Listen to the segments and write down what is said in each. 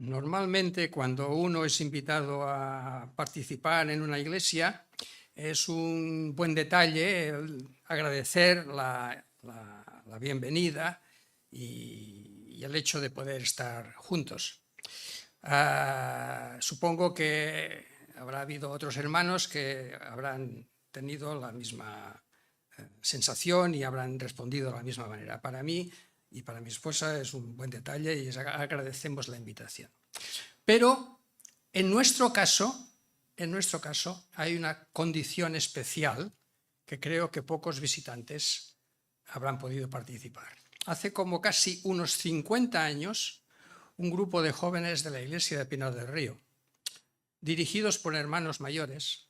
Normalmente, cuando uno es invitado a participar en una iglesia, es un buen detalle agradecer la bienvenida y el hecho de poder estar juntos. Supongo que habrá habido otros hermanos que habrán tenido la misma sensación y habrán respondido de la misma manera. Para mí y para mi esposa es un buen detalle y agradecemos la invitación. Pero en nuestro caso hay una condición especial que creo que pocos visitantes habrán podido participar. Hace como casi unos 50 años, un grupo de jóvenes de la iglesia de Pinar del Río, dirigidos por hermanos mayores,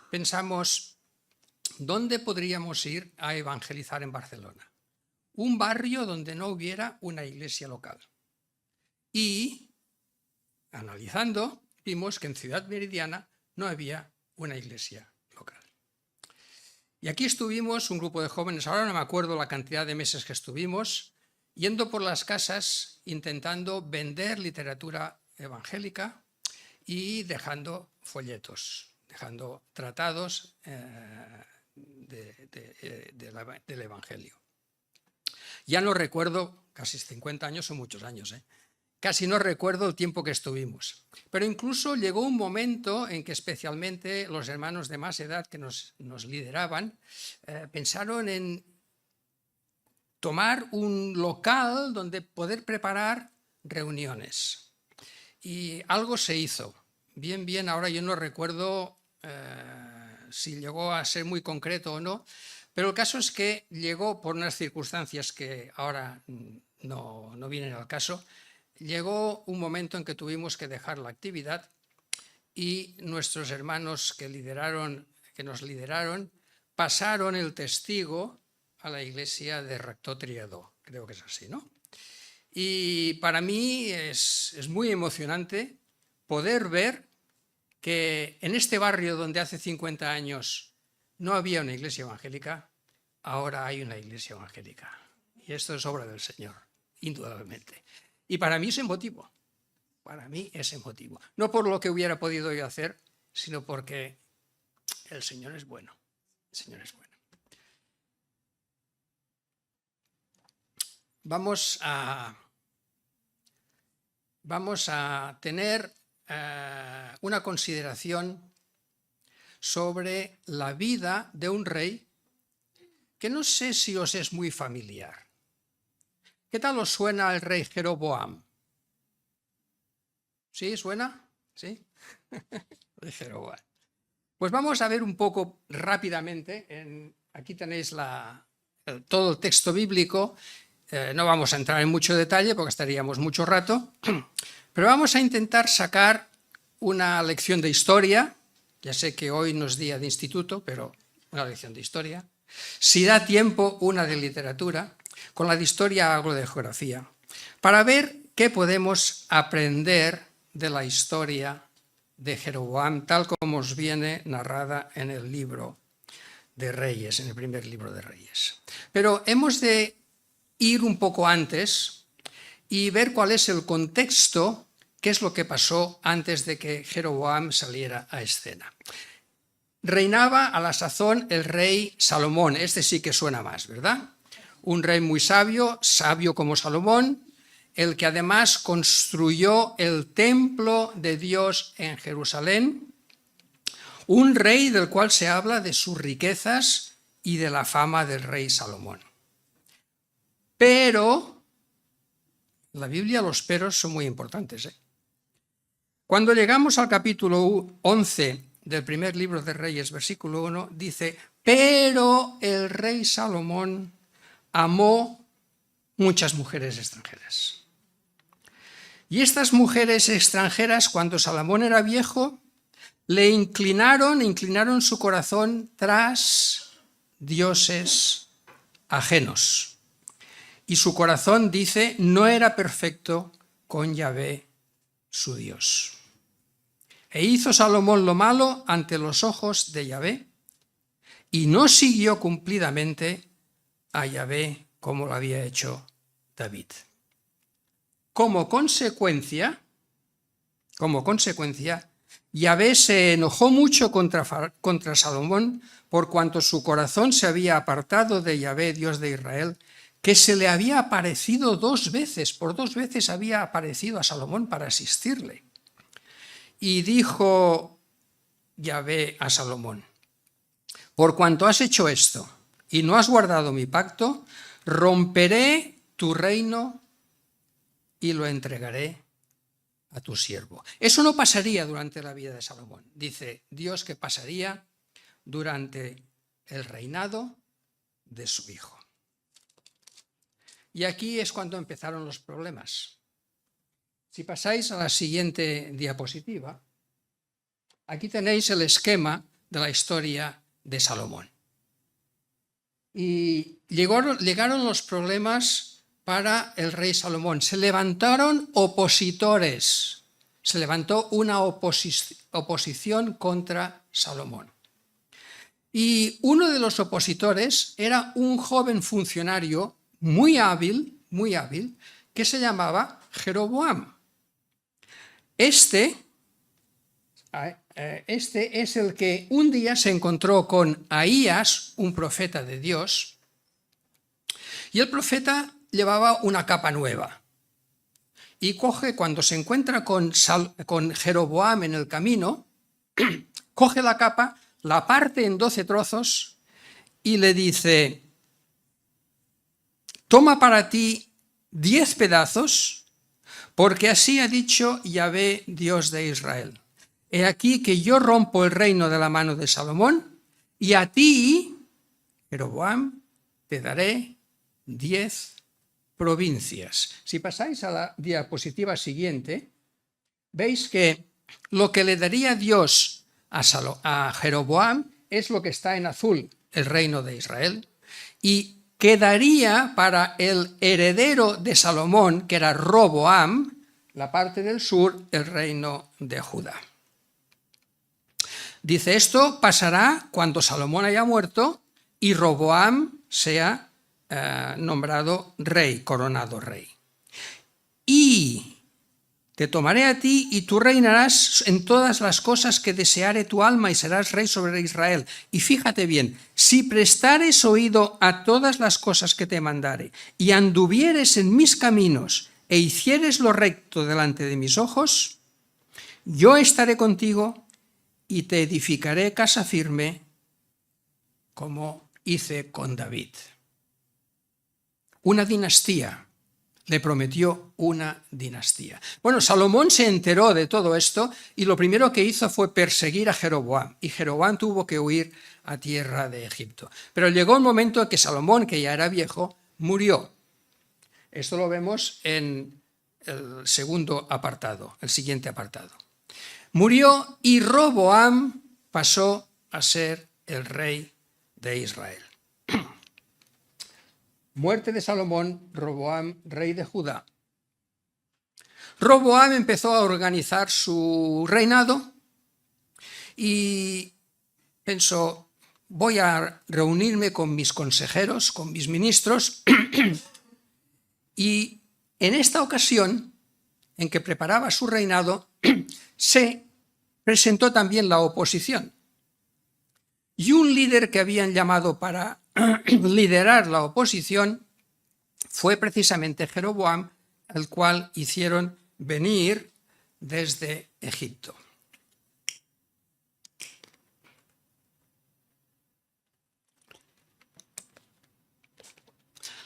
pensamos, ¿dónde podríamos ir a evangelizar en Barcelona? Un barrio donde no hubiera una iglesia local. Y, analizando, vimos que en Ciudad Meridiana no había una iglesia local. Y aquí estuvimos un grupo de jóvenes, ahora no me acuerdo la cantidad de meses que estuvimos, yendo por las casas intentando vender literatura evangélica y dejando folletos, dejando tratados del Evangelio. Ya no recuerdo, casi 50 años son muchos años, casi no recuerdo el tiempo que estuvimos. Pero incluso llegó un momento en que especialmente los hermanos de más edad que nos lideraban pensaron en tomar un local donde poder preparar reuniones. Y algo se hizo. Bien, ahora yo no recuerdo si llegó a ser muy concreto o no, pero el caso es que llegó por unas circunstancias que ahora no vienen al caso, llegó un momento en que tuvimos que dejar la actividad y nuestros hermanos que nos lideraron, pasaron el testigo a la iglesia de Rector Triadó, creo que es así, ¿no? Y para mí es muy emocionante poder ver que en este barrio donde hace 50 años no había una iglesia evangélica, ahora hay una iglesia evangélica. Y esto es obra del Señor, indudablemente. Y para mí es emotivo, No por lo que hubiera podido yo hacer, sino porque el Señor es bueno, Vamos a tener una consideración sobre la vida de un rey que no sé si os es muy familiar. ¿Qué tal os suena el rey Jeroboam? ¿Sí? ¿Suena? ¿Sí? El Jeroboam. Pues vamos a ver un poco rápidamente, aquí tenéis todo el texto bíblico, no vamos a entrar en mucho detalle porque estaríamos mucho rato, pero vamos a intentar sacar una lección de historia. Ya sé que hoy no es día de instituto, pero una lección de historia. Si da tiempo, una de literatura. Con la de historia hago de geografía. Para ver qué podemos aprender de la historia de Jeroboam, tal como os viene narrada en el libro de Reyes, en el primer libro de Reyes. Pero hemos de ir un poco antes y ver cuál es el contexto, qué es lo que pasó antes de que Jeroboam saliera a escena. Reinaba a la sazón el rey Salomón, este sí que suena más, ¿verdad? Un rey muy sabio como Salomón, el que además construyó el templo de Dios en Jerusalén, un rey del cual se habla de sus riquezas y de la fama del rey Salomón. Pero, en la Biblia los peros son muy importantes, Cuando llegamos al capítulo 11 del primer libro de Reyes, versículo 1, dice, pero el rey Salomón amó muchas mujeres extranjeras. Y estas mujeres extranjeras, cuando Salomón era viejo, le inclinaron su corazón tras dioses ajenos. Y su corazón, dice, no era perfecto con Yahvé, su Dios. E hizo Salomón lo malo ante los ojos de Yahvé y no siguió cumplidamente a Yahvé como lo había hecho David. Como consecuencia, Como consecuencia, Yahvé se enojó mucho contra Salomón por cuanto su corazón se había apartado de Yahvé, Dios de Israel, que se le había aparecido 2 veces, por 2 veces había aparecido a Salomón para asistirle. Y dijo Yahvé a Salomón: por cuanto has hecho esto y no has guardado mi pacto, romperé tu reino y lo entregaré a tu siervo. Eso no pasaría durante la vida de Salomón. Dice Dios que pasaría durante el reinado de su hijo. Y aquí es cuando empezaron los problemas. Si pasáis a la siguiente diapositiva, aquí tenéis el esquema de la historia de Salomón. Y llegaron los problemas para el rey Salomón. Se levantaron opositores, se levantó una oposición contra Salomón. Y uno de los opositores era un joven funcionario muy hábil, que se llamaba Jeroboam. Este es el que un día se encontró con Ahías, un profeta de Dios, y el profeta llevaba una capa nueva. Y cuando se encuentra con Jeroboam en el camino, coge la capa, la parte en 12 trozos y le dice: toma para ti 10 pedazos, porque así ha dicho Yahvé, Dios de Israel. He aquí que yo rompo el reino de la mano de Salomón, y a ti, Jeroboam, te daré 10 provincias. Si pasáis a la diapositiva siguiente, veis que lo que le daría Dios a Jeroboam es lo que está en azul, el reino de Israel, y quedaría para el heredero de Salomón, que era Roboam, la parte del sur, el reino de Judá. Dice, esto pasará cuando Salomón haya muerto y Roboam sea nombrado rey, coronado rey. Y te tomaré a ti y tú reinarás en todas las cosas que deseare tu alma y serás rey sobre Israel. Y fíjate bien, si prestares oído a todas las cosas que te mandare y anduvieres en mis caminos e hicieres lo recto delante de mis ojos, yo estaré contigo y te edificaré casa firme como hice con David. Una dinastía. Le prometió una dinastía. Bueno, Salomón se enteró de todo esto y lo primero que hizo fue perseguir a Jeroboam, y Jeroboam tuvo que huir a tierra de Egipto. Pero llegó un momento en que Salomón, que ya era viejo, murió. Esto lo vemos en el segundo apartado, el siguiente apartado. Murió y Roboam pasó a ser el rey de Israel. Muerte de Salomón, Roboam, rey de Judá. Roboam empezó a organizar su reinado y pensó, voy a reunirme con mis consejeros, con mis ministros, y en esta ocasión, en que preparaba su reinado, se presentó también la oposición. Y un líder que habían llamado para liderar la oposición fue precisamente Jeroboam, al cual hicieron venir desde Egipto.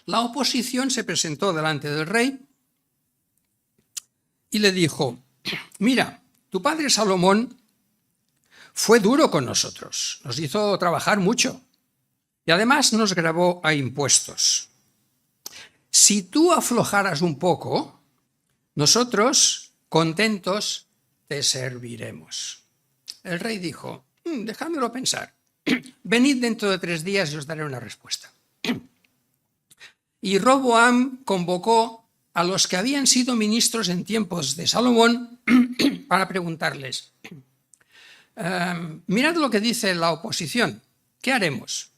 La oposición se presentó delante del rey y le dijo, mira, tu padre Salomón fue duro con nosotros, nos hizo trabajar mucho y además nos gravó a impuestos. Si tú aflojaras un poco, nosotros, contentos, te serviremos. El rey dijo, dejádmelo pensar, venid dentro de 3 días y os daré una respuesta. Y Roboam convocó a los que habían sido ministros en tiempos de Salomón para preguntarles, mirad lo que dice la oposición, ¿qué haremos?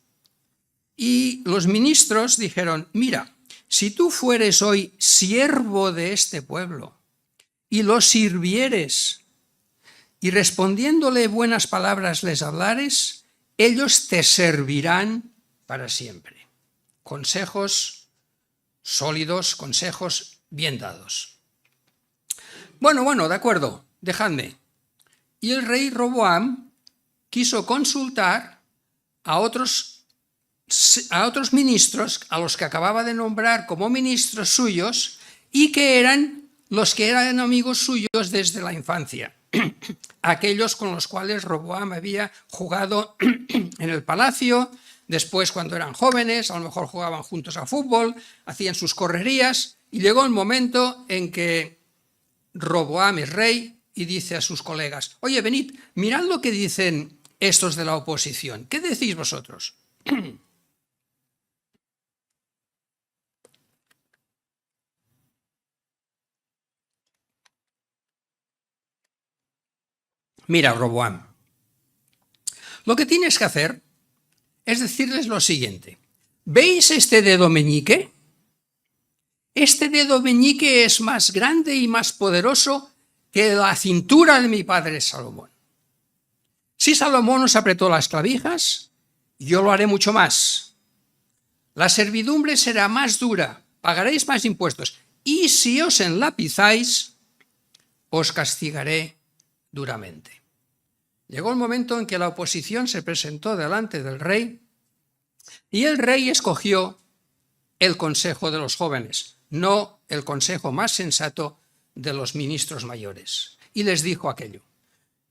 Y los ministros dijeron, mira, si tú fueres hoy siervo de este pueblo y lo sirvieres y respondiéndole buenas palabras les hablares, ellos te servirán para siempre. Consejos sólidos, consejos bien dados. Bueno, de acuerdo, dejadme. Y el rey Roboam quiso consultar a otros ministros, a los que acababa de nombrar como ministros suyos, y que eran los que eran amigos suyos desde la infancia, aquellos con los cuales Roboam había jugado en el palacio, después cuando eran jóvenes, a lo mejor jugaban juntos a fútbol, hacían sus correrías, y llegó el momento en que Roboam es rey y dice a sus colegas: oye, venid, mirad lo que dicen estos de la oposición, ¿qué decís vosotros? Mira, Roboam, lo que tienes que hacer es decirles lo siguiente: ¿veis este dedo meñique? Este dedo meñique es más grande y más poderoso que la cintura de mi padre Salomón. Si Salomón os apretó las clavijas, yo lo haré mucho más. La servidumbre será más dura, pagaréis más impuestos, y si os enlapizáis, os castigaré duramente. Llegó el momento en que la oposición se presentó delante del rey, y el rey escogió el consejo de los jóvenes, no el consejo más sensato de los ministros mayores. Y les dijo aquello.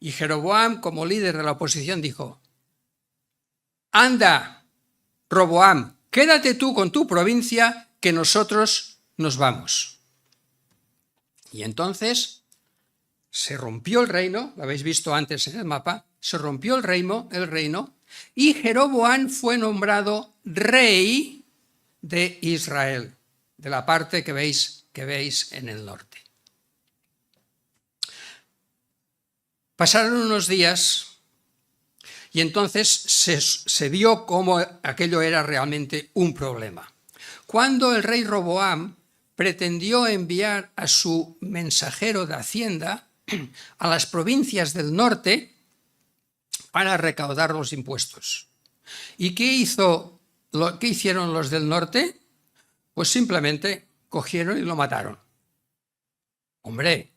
Y Jeroboam, como líder de la oposición, dijo: anda, Roboam, quédate tú con tu provincia, que nosotros nos vamos. Y entonces se rompió el reino, lo habéis visto antes en el mapa, se rompió el reino, y Jeroboam fue nombrado rey de Israel, de la parte que veis en el norte. Pasaron unos días y entonces se vio cómo aquello era realmente un problema. Cuando el rey Roboam pretendió enviar a su mensajero de Hacienda a las provincias del norte para recaudar los impuestos. ¿Y qué hicieron los del norte? Pues simplemente cogieron y lo mataron. Hombre,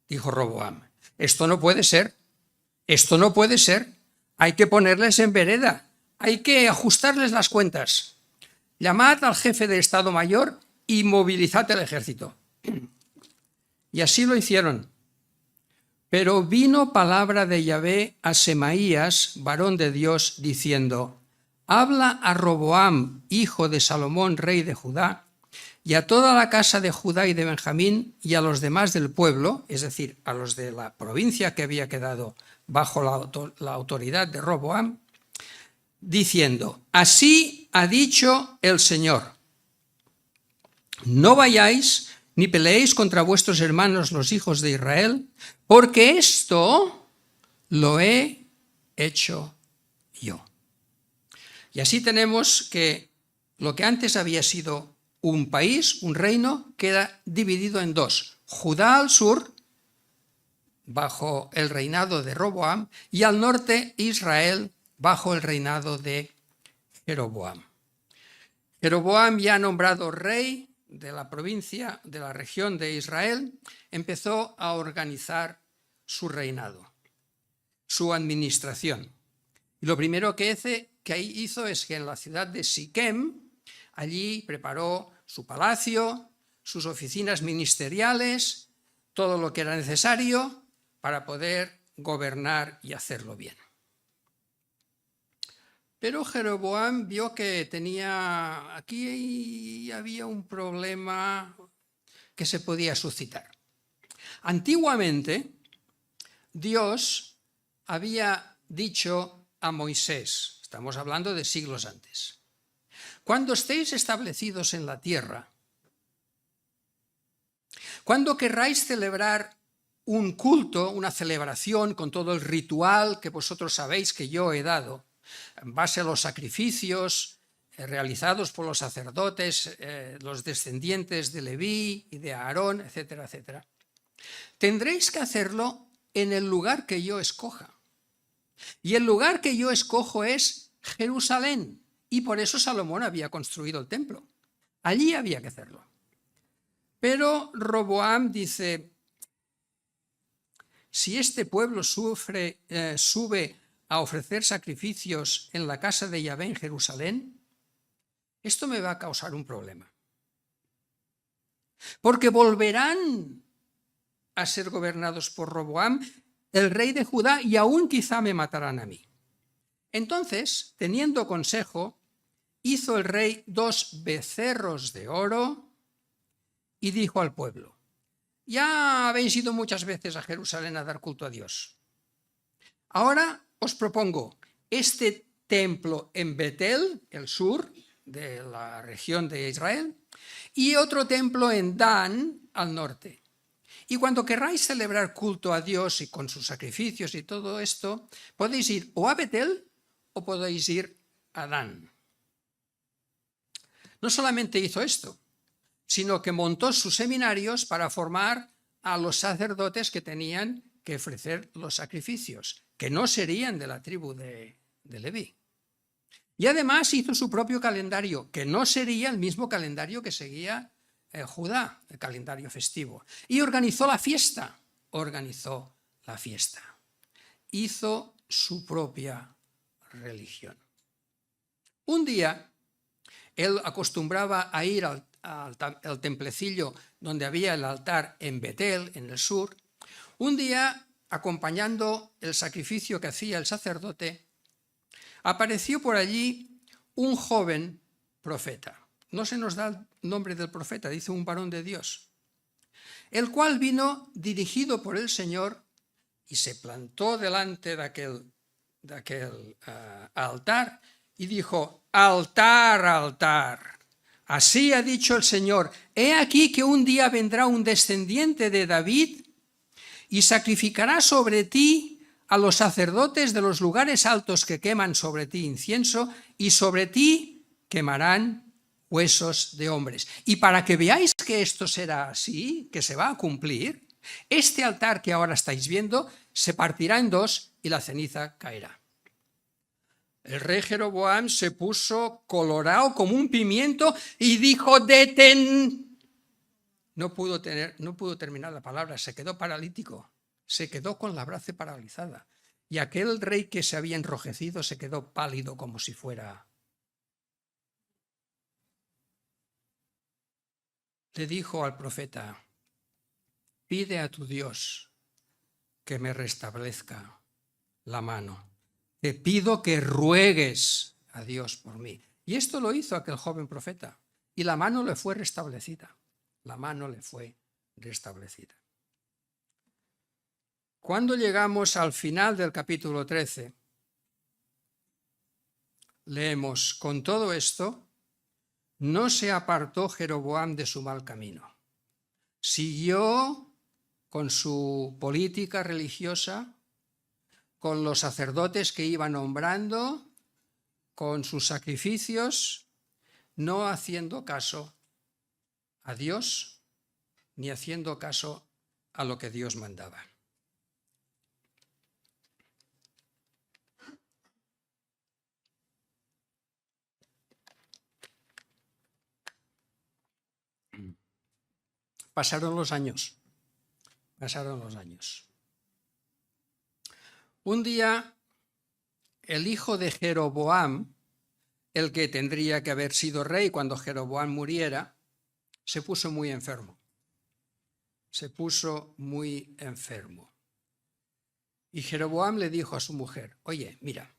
dijo Roboam, esto no puede ser, hay que ponerles en vereda, hay que ajustarles las cuentas. Llamad al jefe de Estado Mayor y movilizad el ejército. Y así lo hicieron. Pero vino palabra de Yahvé a Semaías, varón de Dios, diciendo: habla a Roboam, hijo de Salomón, rey de Judá, y a toda la casa de Judá y de Benjamín, y a los demás del pueblo, es decir, a los de la provincia que había quedado bajo la autoridad de Roboam, diciendo: así ha dicho el Señor, no vayáis ni peleéis contra vuestros hermanos los hijos de Israel, porque esto lo he hecho yo. Y así tenemos que lo que antes había sido un país, un reino, queda dividido en dos: Judá al sur, bajo el reinado de Roboam, y al norte Israel, bajo el reinado de Jeroboam. Jeroboam, ya nombrado rey de la provincia, de la región de Israel, empezó a organizar su reinado, su administración. Y lo primero que hizo es que en la ciudad de Siquem, allí preparó su palacio, sus oficinas ministeriales, todo lo que era necesario para poder gobernar y hacerlo bien. Pero Jeroboam vio que aquí había un problema que se podía suscitar. Antiguamente, Dios había dicho a Moisés, estamos hablando de siglos antes: cuando estéis establecidos en la tierra, cuando querráis celebrar un culto, una celebración con todo el ritual que vosotros sabéis que yo he dado, en base a los sacrificios realizados por los sacerdotes, los descendientes de Leví y de Aarón, etcétera, etcétera, tendréis que hacerlo en el lugar que yo escoja. Y el lugar que yo escojo es Jerusalén. Y por eso Salomón había construido el templo. Allí había que hacerlo. Pero Roboam dice, si este pueblo sube a ofrecer sacrificios en la casa de Yahvé en Jerusalén, esto me va a causar un problema. Porque volverán a ser gobernados por Roboam, el rey de Judá, y aún quizá me matarán a mí. Entonces, teniendo consejo, hizo el rey 2 becerros de oro y dijo al pueblo, ya habéis ido muchas veces a Jerusalén a dar culto a Dios. Ahora os propongo este templo en Betel, el sur de la región de Israel, y otro templo en Dan, al norte. Y cuando querráis celebrar culto a Dios y con sus sacrificios y todo esto, podéis ir o a Betel o podéis ir a Dan. No solamente hizo esto, sino que montó sus seminarios para formar a los sacerdotes que tenían que ofrecer los sacrificios, que no serían de la tribu de Leví. Y además hizo su propio calendario, que no sería el mismo calendario que seguía Judá, el calendario festivo. Y organizó la fiesta. Hizo su propia religión. Un día, él acostumbraba a ir al templecillo donde había el altar en Betel, en el sur. Un día, acompañando el sacrificio que hacía el sacerdote, apareció por allí un joven profeta. No se nos da el nombre del profeta, dice un varón de Dios, el cual vino dirigido por el Señor y se plantó delante de aquel altar y dijo, altar, altar. Así ha dicho el Señor, he aquí que un día vendrá un descendiente de David y sacrificará sobre ti a los sacerdotes de los lugares altos que queman sobre ti incienso, y sobre ti quemarán huesos de hombres. Y para que veáis que esto será así, que se va a cumplir, este altar que ahora estáis viendo se partirá en dos y la ceniza caerá. El rey Jeroboam se puso colorado como un pimiento y dijo, detén. No pudo terminar la palabra, se quedó paralítico, se quedó con la braza paralizada. Y aquel rey que se había enrojecido se quedó pálido como si fuera. Le dijo al profeta, pide a tu Dios que me restablezca la mano. Te pido que ruegues a Dios por mí. Y esto lo hizo aquel joven profeta. Y la mano le fue restablecida. La mano le fue restablecida. Cuando llegamos al final del capítulo 13, leemos, con todo esto, no se apartó Jeroboam de su mal camino. Siguió con su política religiosa, con los sacerdotes que iba nombrando, con sus sacrificios, no haciendo caso a Dios, ni haciendo caso a lo que Dios mandaba. Pasaron los años. Un día, el hijo de Jeroboam, el que tendría que haber sido rey cuando Jeroboam muriera, se puso muy enfermo. Y Jeroboam le dijo a su mujer, oye, mira,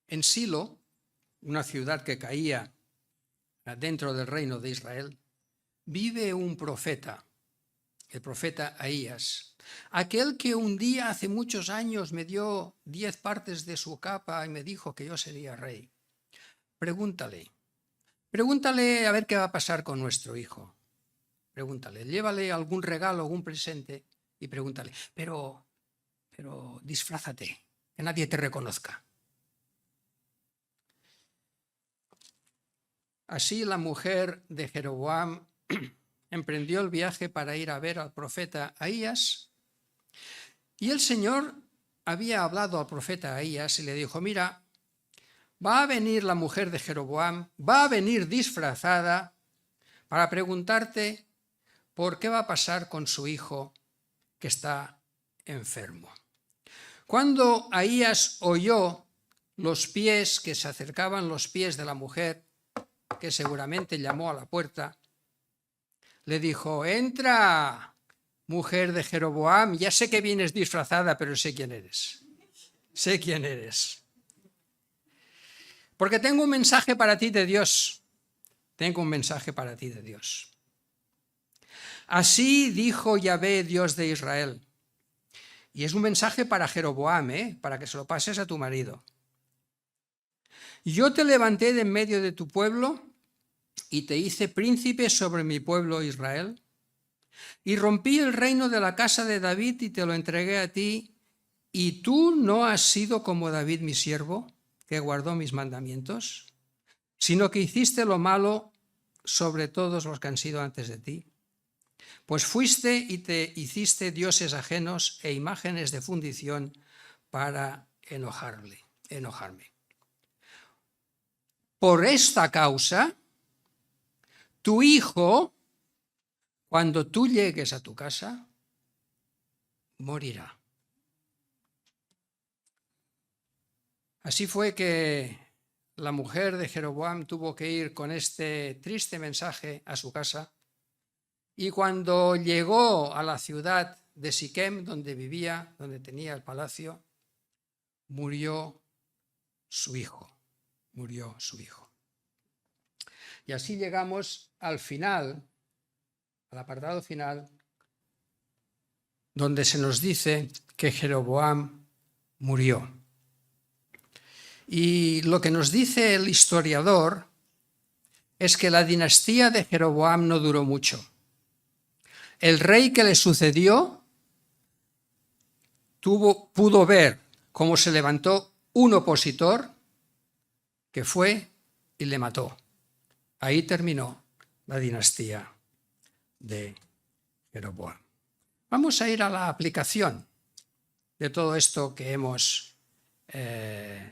en Silo, una ciudad que caía dentro del reino de Israel, vive un profeta, el profeta Ahías, aquel que un día hace muchos años me dio 10 partes de su capa y me dijo que yo sería rey. Pregúntale a ver qué va a pasar con nuestro hijo. Pregúntale, llévale algún regalo, algún presente y pregúntale, pero disfrázate, que nadie te reconozca. Así la mujer de Jeroboam emprendió el viaje para ir a ver al profeta Ahías, y el Señor había hablado al profeta Ahías y le dijo: mira, va a venir la mujer de Jeroboam, va a venir disfrazada para preguntarte por qué va a pasar con su hijo que está enfermo. Cuando Ahías oyó los pies, que se acercaban los pies de la mujer, que seguramente llamó a la puerta, le dijo: entra, mujer de Jeroboam, ya sé que vienes disfrazada, pero sé quién eres. Sé quién eres. Porque tengo un mensaje para ti de Dios. Tengo un mensaje para ti de Dios. Así dijo Yahvé, Dios de Israel. Y es un mensaje para Jeroboam, para que se lo pases a tu marido. Yo te levanté de en medio de tu pueblo y te hice príncipe sobre mi pueblo Israel. Y rompí el reino de la casa de David y te lo entregué a ti. ¿Y tú no has sido como David mi siervo, que guardó mis mandamientos, sino que hiciste lo malo sobre todos los que han sido antes de ti? Pues fuiste y te hiciste dioses ajenos e imágenes de fundición para enojarme. Por esta causa, tu hijo, cuando tú llegues a tu casa, morirá. Así fue que la mujer de Jeroboam tuvo que ir con este triste mensaje a su casa, y cuando llegó a la ciudad de Siquem, donde vivía, donde tenía el palacio, murió su hijo. Y así llegamos al final, al apartado final, donde se nos dice que Jeroboam murió. Y lo que nos dice el historiador es que la dinastía de Jeroboam no duró mucho. El rey que le sucedió pudo ver cómo se levantó un opositor que fue y le mató. Ahí terminó la dinastía de Jeroboam. Vamos a ir a la aplicación de todo esto que hemos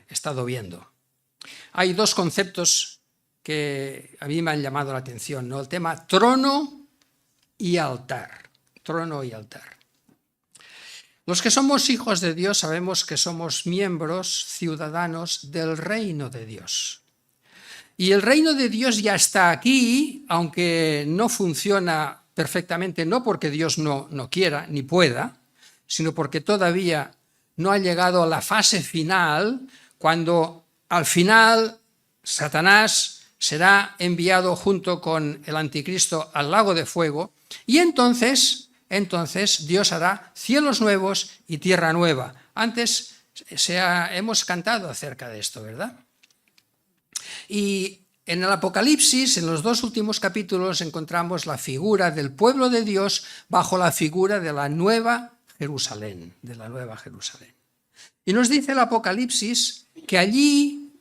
estado viendo. Hay dos conceptos que a mí me han llamado la atención, ¿no? El tema trono y altar. Trono y altar. Los que somos hijos de Dios sabemos que somos miembros, ciudadanos del reino de Dios. Y el reino de Dios ya está aquí, aunque no funciona perfectamente, no porque Dios no quiera ni pueda, sino porque todavía no ha llegado a la fase final, cuando al final Satanás será enviado junto con el anticristo al lago de fuego, y entonces Dios hará cielos nuevos y tierra nueva. Antes hemos cantado acerca de esto, ¿verdad? Y en el Apocalipsis, en los dos últimos capítulos, encontramos la figura del pueblo de Dios bajo la figura de la nueva Jerusalén, Y nos dice el Apocalipsis que allí,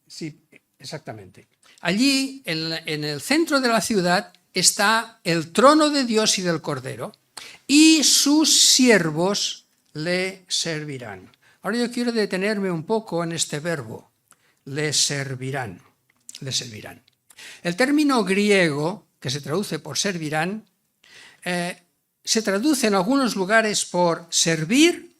sí, exactamente, allí en el centro de la ciudad está el trono de Dios y del Cordero, y sus siervos le servirán. Ahora yo quiero detenerme un poco en este verbo, le servirán. El término griego, que se traduce por servirán, se traduce en algunos lugares por servir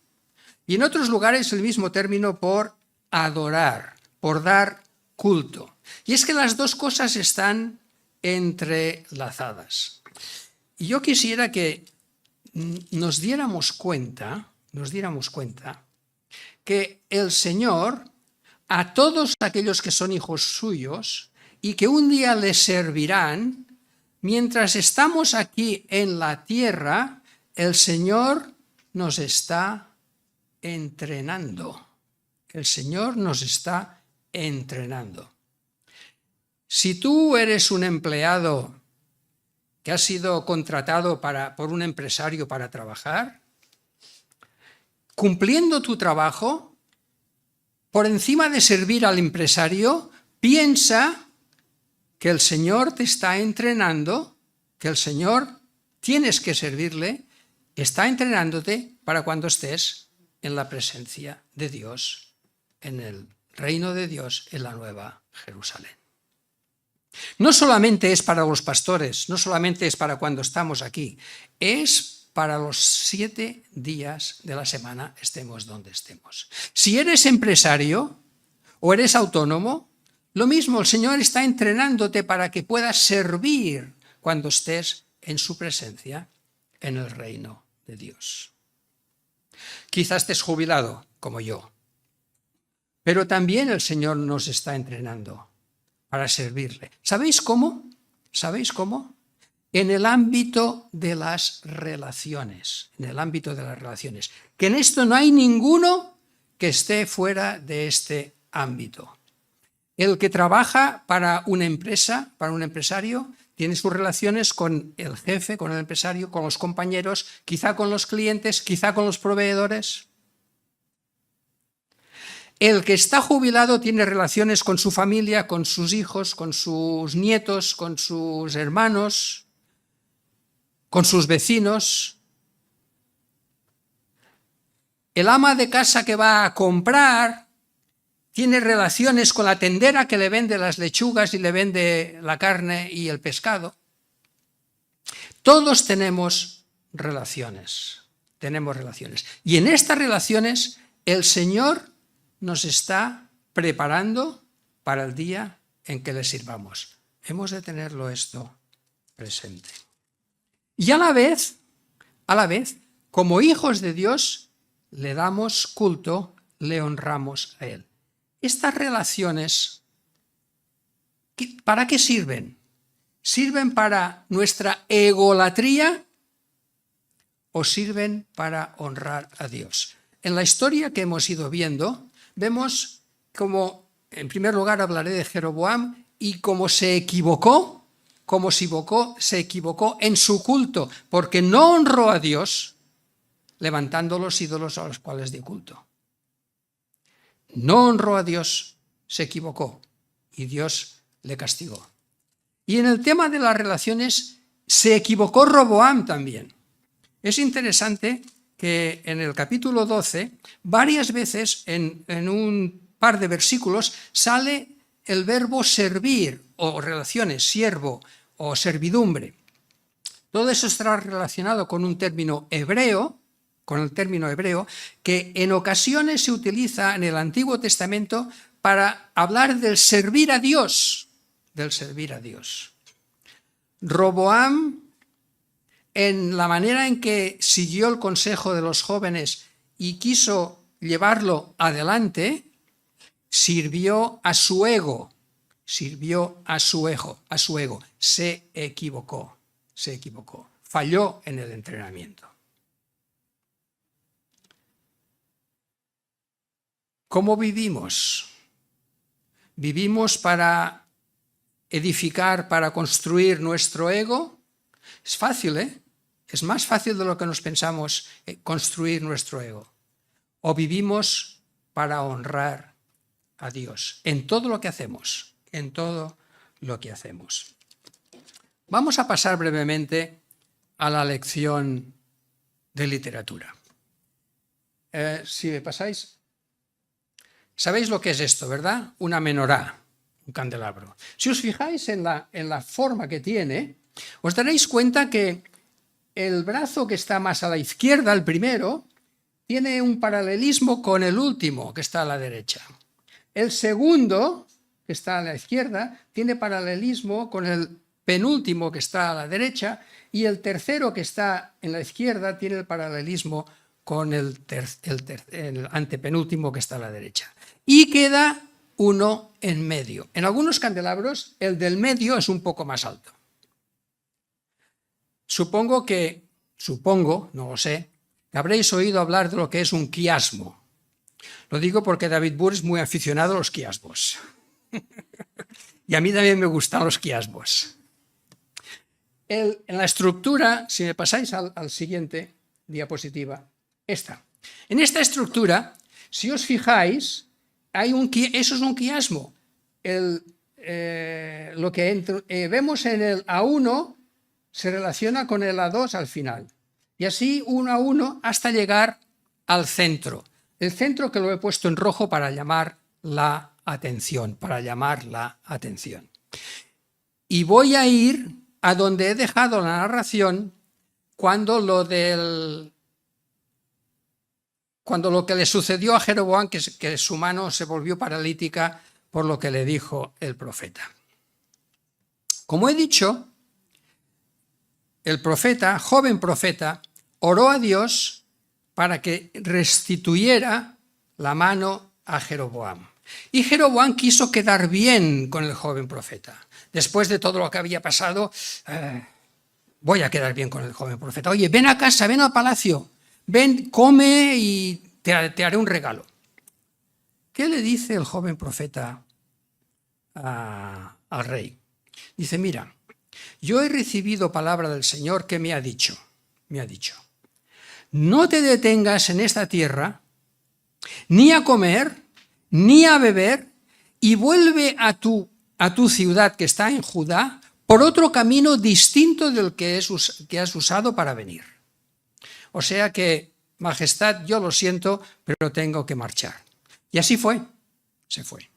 y en otros lugares el mismo término por adorar, por dar culto. Y es que las dos cosas están entrelazadas. Y yo quisiera que nos diéramos cuenta que el Señor, a todos aquellos que son hijos suyos y que un día le servirán, mientras estamos aquí en la tierra, el Señor nos está entrenando. Si tú eres un empleado que ha sido contratado por un empresario para trabajar, cumpliendo tu trabajo, por encima de servir al empresario, piensa que el Señor te está entrenando que el Señor tienes que servirle, está entrenándote para cuando estés en la presencia de Dios, en el reino de Dios, en la Nueva Jerusalén. No solamente es para los pastores, no solamente es para cuando estamos aquí, es para los 7 días de la semana, estemos donde estemos. Si eres empresario o eres autónomo, lo mismo, el Señor está entrenándote para que puedas servir cuando estés en su presencia, en el reino de Dios. Quizás estés jubilado, como yo, pero también el Señor nos está entrenando para servirle. ¿Sabéis cómo? ¿Sabéis cómo? En el ámbito de las relaciones, en el ámbito de las relaciones. Que en esto no hay ninguno que esté fuera de este ámbito. El que trabaja para una empresa, para un empresario, tiene sus relaciones con el jefe, con el empresario, con los compañeros, quizá con los clientes, quizá con los proveedores. El que está jubilado tiene relaciones con su familia, con sus hijos, con sus nietos, con sus hermanos, con sus vecinos. El ama de casa que va a comprar tiene relaciones con la tendera que le vende las lechugas y le vende la carne y el pescado. Todos tenemos relaciones, Y en estas relaciones el Señor nos está preparando para el día en que le sirvamos. Hemos de tenerlo esto presente. Y a la vez, como hijos de Dios, le damos culto, le honramos a Él. Estas relaciones, ¿para qué sirven? ¿Sirven para nuestra egolatría o sirven para honrar a Dios? En la historia que hemos ido viendo, vemos como, en primer lugar, hablaré de Jeroboam y cómo se equivocó en su culto, porque no honró a Dios levantando los ídolos a los cuales dio culto. No honró a Dios, se equivocó y Dios le castigó. Y en el tema de las relaciones se equivocó Roboam también. Es interesante que en el capítulo 12, varias veces en un par de versículos, sale el verbo servir o relaciones, siervo o servidumbre. Todo eso estará relacionado con un término hebreo, que en ocasiones se utiliza en el Antiguo Testamento para hablar del servir a Dios, Roboam, en la manera en que siguió el consejo de los jóvenes y quiso llevarlo adelante, sirvió a su ego, se equivocó, falló en el entrenamiento. ¿Cómo vivimos? ¿Vivimos para edificar, para construir nuestro ego? Es fácil, ¿eh? Es más fácil de lo que nos pensamos construir nuestro ego. ¿O vivimos para honrar a Dios en todo lo que hacemos? Vamos a pasar brevemente a la lección de literatura. Si me pasáis... ¿Sabéis lo que es esto, verdad? Una menorá, un candelabro. Si os fijáis en la forma que tiene, os daréis cuenta que el brazo que está más a la izquierda, el primero, tiene un paralelismo con el último que está a la derecha. El segundo, que está a la izquierda, tiene paralelismo con el penúltimo que está a la derecha, y el tercero que está en la izquierda tiene el paralelismo con el antepenúltimo que está a la derecha. Y queda uno en medio. En algunos candelabros el del medio es un poco más alto. Supongo, no lo sé, que habréis oído hablar de lo que es un quiasmo. Lo digo porque David Burr es muy aficionado a los quiasmos. Y a mí también me gustan los quiasmos. En la estructura, si me pasáis al siguiente diapositiva, en esta estructura, si os fijáis, eso es un quiasmo. Lo que vemos en el A1 se relaciona con el A2 al final. Y así uno a uno hasta llegar al centro. El centro que lo he puesto en rojo para llamar la atención, Y voy a ir a donde he dejado la narración cuando lo que le sucedió a Jeroboam, que su mano se volvió paralítica por lo que le dijo el profeta. Como he dicho, el profeta, joven profeta, oró a Dios para que restituyera la mano a Jeroboam. Y Jeroboam quiso quedar bien con el joven profeta. Después de todo lo que había pasado, voy a quedar bien con el joven profeta. Oye, ven a casa, ven al palacio, ven, come y te haré un regalo. ¿Qué le dice el joven profeta al rey? Dice, mira, yo he recibido palabra del Señor que me ha dicho, no te detengas en esta tierra, ni a comer, ni a beber, y vuelve a tu ciudad que está en Judá por otro camino distinto del que has usado para venir. O sea que, majestad, yo lo siento, pero tengo que marchar. Y así fue, se fue.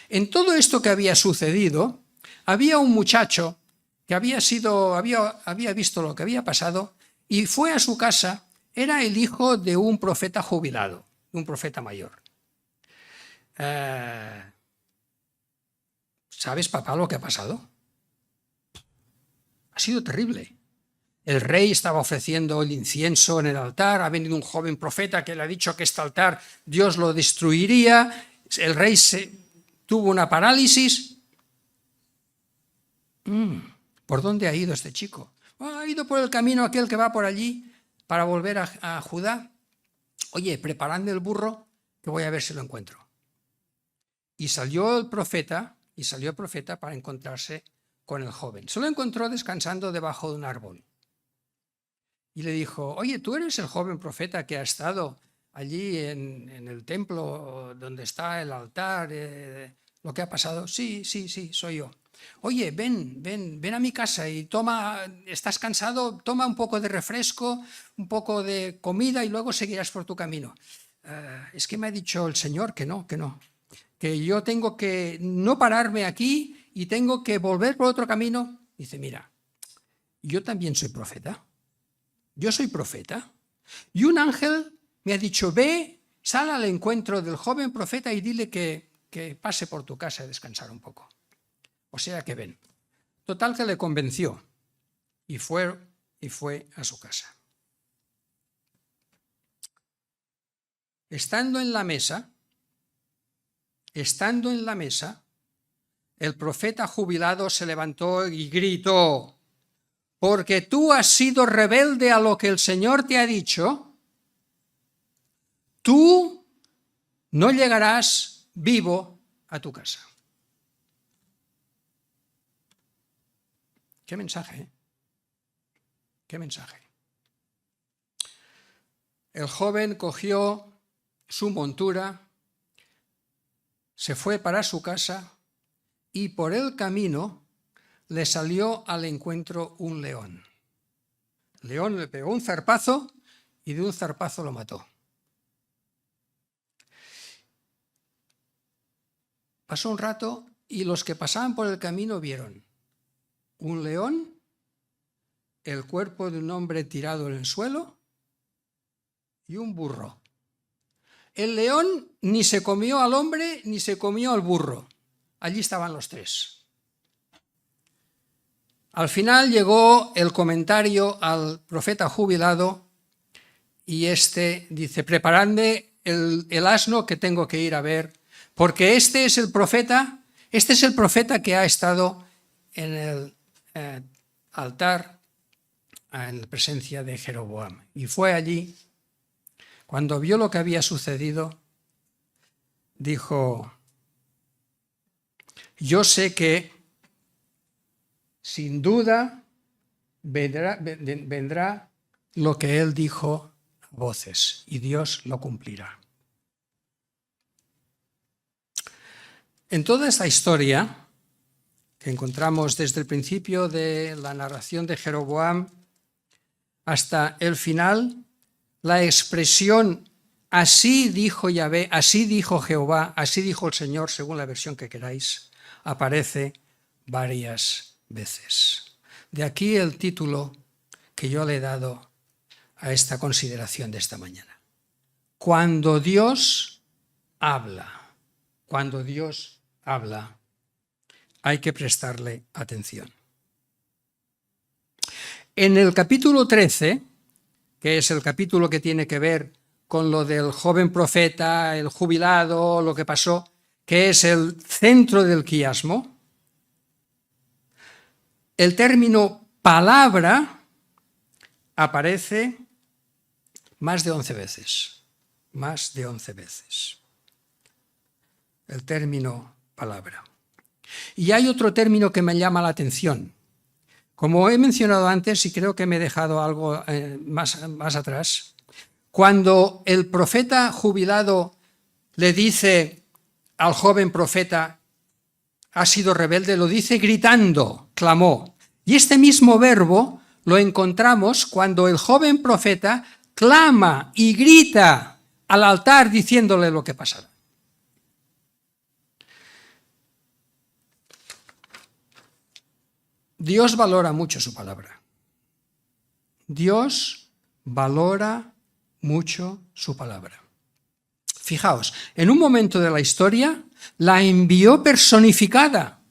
En todo esto que había sucedido, había un muchacho que había visto lo que había pasado y fue a su casa. Era el hijo de un profeta jubilado, de un profeta mayor. ¿Sabes, papá, lo que ha pasado? Ha sido terrible. El rey estaba ofreciendo el incienso en el altar, ha venido un joven profeta que le ha dicho que este altar Dios lo destruiría, el rey tuvo una parálisis. ¿Por dónde ha ido este chico? Ha ido por el camino aquel que va por allí para volver a Judá. Oye, preparando el burro, que voy a ver si lo encuentro. Y salió el profeta para encontrarse con el joven. Se lo encontró descansando debajo de un árbol. Y le dijo, oye, ¿tú eres el joven profeta que ha estado allí en el templo donde está el altar? ¿Lo que ha pasado? Sí, soy yo. Oye, ven a mi casa y toma, ¿estás cansado? Toma un poco de refresco, un poco de comida y luego seguirás por tu camino. Es que me ha dicho el Señor que no, que yo tengo que no pararme aquí y tengo que volver por otro camino. Dice, mira, yo también soy profeta. Yo soy profeta. Y un ángel me ha dicho, ve, sal al encuentro del joven profeta y dile que pase por tu casa a descansar un poco. O sea que ven. Total que le convenció y fue a su casa. Estando en la mesa, el profeta jubilado se levantó y gritó, porque tú has sido rebelde a lo que el Señor te ha dicho, tú no llegarás vivo a tu casa. Qué mensaje, ¿eh? Qué mensaje. El joven cogió su montura, se fue para su casa y por el camino le salió al encuentro un león. El león le pegó un zarpazo y de un zarpazo lo mató. Pasó un rato y los que pasaban por el camino vieron un león, el cuerpo de un hombre tirado en el suelo y un burro. El león ni se comió al hombre ni se comió al burro. Allí estaban los tres. Al final llegó el comentario al profeta jubilado y este dice, preparadme el asno que tengo que ir a ver, porque este es el profeta que ha estado en el altar en presencia de Jeroboam. Y fue allí, cuando vio lo que había sucedido, dijo, yo sé que sin duda vendrá lo que él dijo a voces y Dios lo cumplirá. En toda esta historia que encontramos desde el principio de la narración de Jeroboam hasta el final, la expresión así dijo Yahvé, así dijo Jehová, así dijo el Señor, según la versión que queráis, aparece varias veces. De aquí el título que yo le he dado a esta consideración de esta mañana. Cuando Dios habla, hay que prestarle atención. En el capítulo 13, que es el capítulo que tiene que ver con lo del joven profeta, el jubilado, lo que pasó, que es el centro del quiasmo, el término palabra aparece más de 11 veces. Más de 11 veces. El término palabra. Y hay otro término que me llama la atención. Como he mencionado antes, y creo que me he dejado algo más atrás, cuando el profeta jubilado le dice al joven profeta, ha sido rebelde, lo dice gritando, clamó. Y este mismo verbo lo encontramos cuando el joven profeta clama y grita al altar diciéndole lo que pasará. Dios valora mucho su palabra. Dios valora mucho su palabra. Fijaos, en un momento de la historia la envió personificada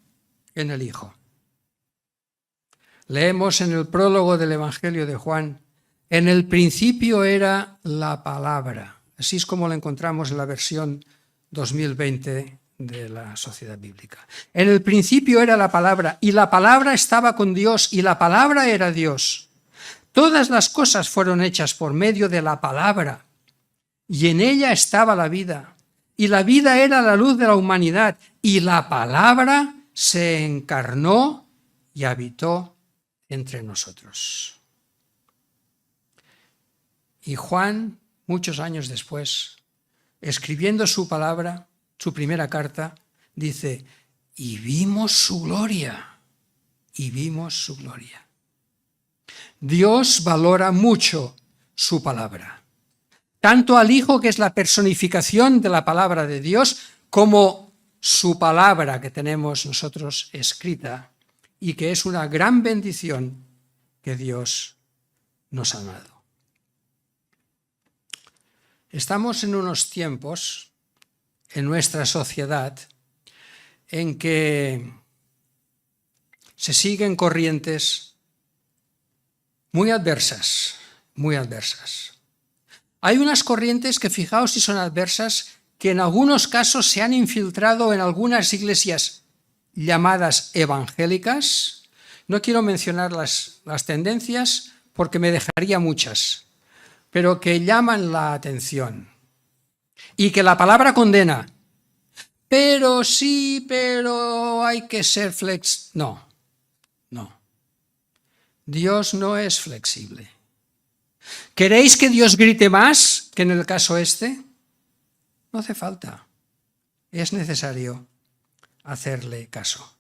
en el Hijo. Leemos en el prólogo del Evangelio de Juan, en el principio era la palabra. Así es como la encontramos en la versión 2020 de la Sociedad Bíblica. En el principio era la palabra, y la palabra estaba con Dios, y la palabra era Dios. Todas las cosas fueron hechas por medio de la palabra, y en ella estaba la vida, y la vida era la luz de la humanidad, y la palabra se encarnó y habitó entre nosotros. Y Juan, muchos años después, escribiendo su palabra, su primera carta, dice, y vimos su gloria, y vimos su gloria. Dios valora mucho su palabra, tanto al Hijo, que es la personificación de la palabra de Dios, como su palabra que tenemos nosotros escrita y que es una gran bendición que Dios nos ha dado. Estamos en unos tiempos en nuestra sociedad en que se siguen corrientes muy adversas, muy adversas. Hay unas corrientes que, fijaos si son adversas, que en algunos casos se han infiltrado en algunas iglesias llamadas evangélicas. No quiero mencionar las tendencias porque me dejaría muchas, pero que llaman la atención y que la palabra condena. Pero sí, pero hay que ser no. Dios no es flexible. ¿Queréis que Dios grite más que en el caso este? No hace falta. Es necesario hacerle caso.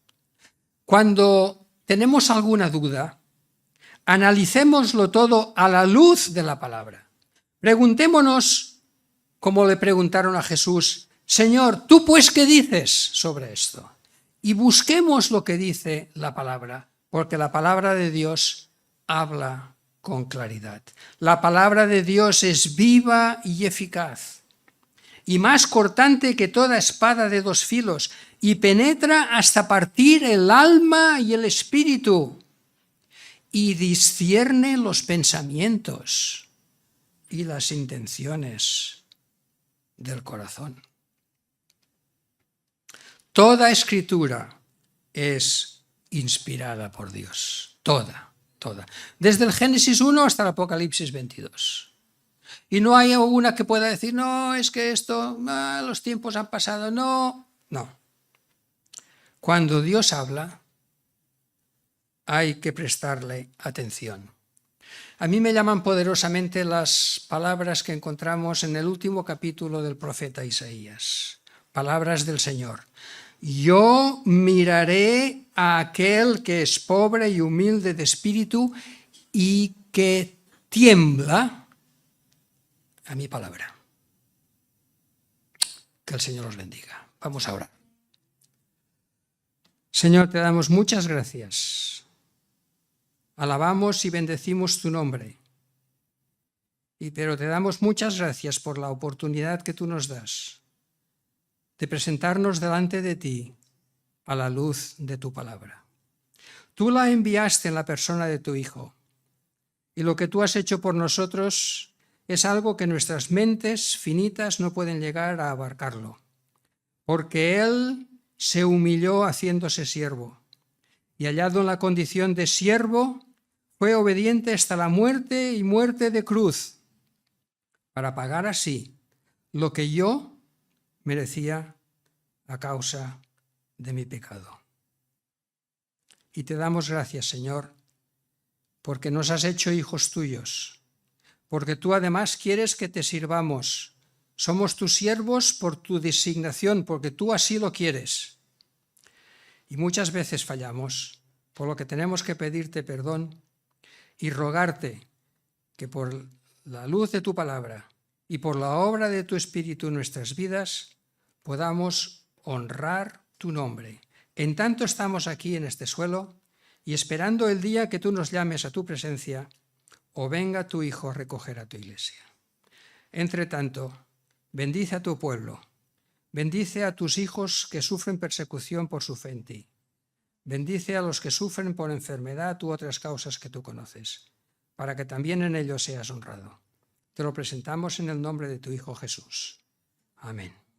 Cuando tenemos alguna duda, analicémoslo todo a la luz de la palabra. Preguntémonos, como le preguntaron a Jesús, Señor, ¿tú pues qué dices sobre esto? Y busquemos lo que dice la palabra, porque la palabra de Dios habla con claridad. La palabra de Dios es viva y eficaz, y más cortante que toda espada de dos filos, y penetra hasta partir el alma y el espíritu, y discierne los pensamientos y las intenciones del corazón. Toda escritura es inspirada por Dios, toda. Desde el Génesis 1 hasta el Apocalipsis 22. Y no hay alguna que pueda decir, no, es que esto, los tiempos han pasado, no. Cuando Dios habla, hay que prestarle atención. A mí me llaman poderosamente las palabras que encontramos en el último capítulo del profeta Isaías. Palabras del Señor. Yo miraré a aquel que es pobre y humilde de espíritu y que tiembla a mi palabra. Que el Señor os bendiga. Vamos a orar. Señor, te damos muchas gracias. Alabamos y bendecimos tu nombre. Pero te damos muchas gracias por la oportunidad que tú nos das de presentarnos delante de ti a la luz de tu palabra. Tú la enviaste en la persona de tu Hijo, y lo que tú has hecho por nosotros es algo que nuestras mentes finitas no pueden llegar a abarcarlo, porque Él se humilló haciéndose siervo, y hallado en la condición de siervo, fue obediente hasta la muerte y muerte de cruz, para pagar así lo que yo merecía a causa de mi pecado. Y te damos gracias, Señor, porque nos has hecho hijos tuyos, porque tú además quieres que te sirvamos. Somos tus siervos por tu designación, porque tú así lo quieres. Y muchas veces fallamos, por lo que tenemos que pedirte perdón y rogarte que por la luz de tu palabra y por la obra de tu Espíritu en nuestras vidas podamos honrar tu nombre. En tanto estamos aquí en este suelo y esperando el día que tú nos llames a tu presencia o venga tu Hijo a recoger a tu iglesia. Entre tanto, bendice a tu pueblo, bendice a tus hijos que sufren persecución por su fe en ti. Bendice a los que sufren por enfermedad u otras causas que tú conoces, para que también en ellos seas honrado. Te lo presentamos en el nombre de tu Hijo Jesús. Amén.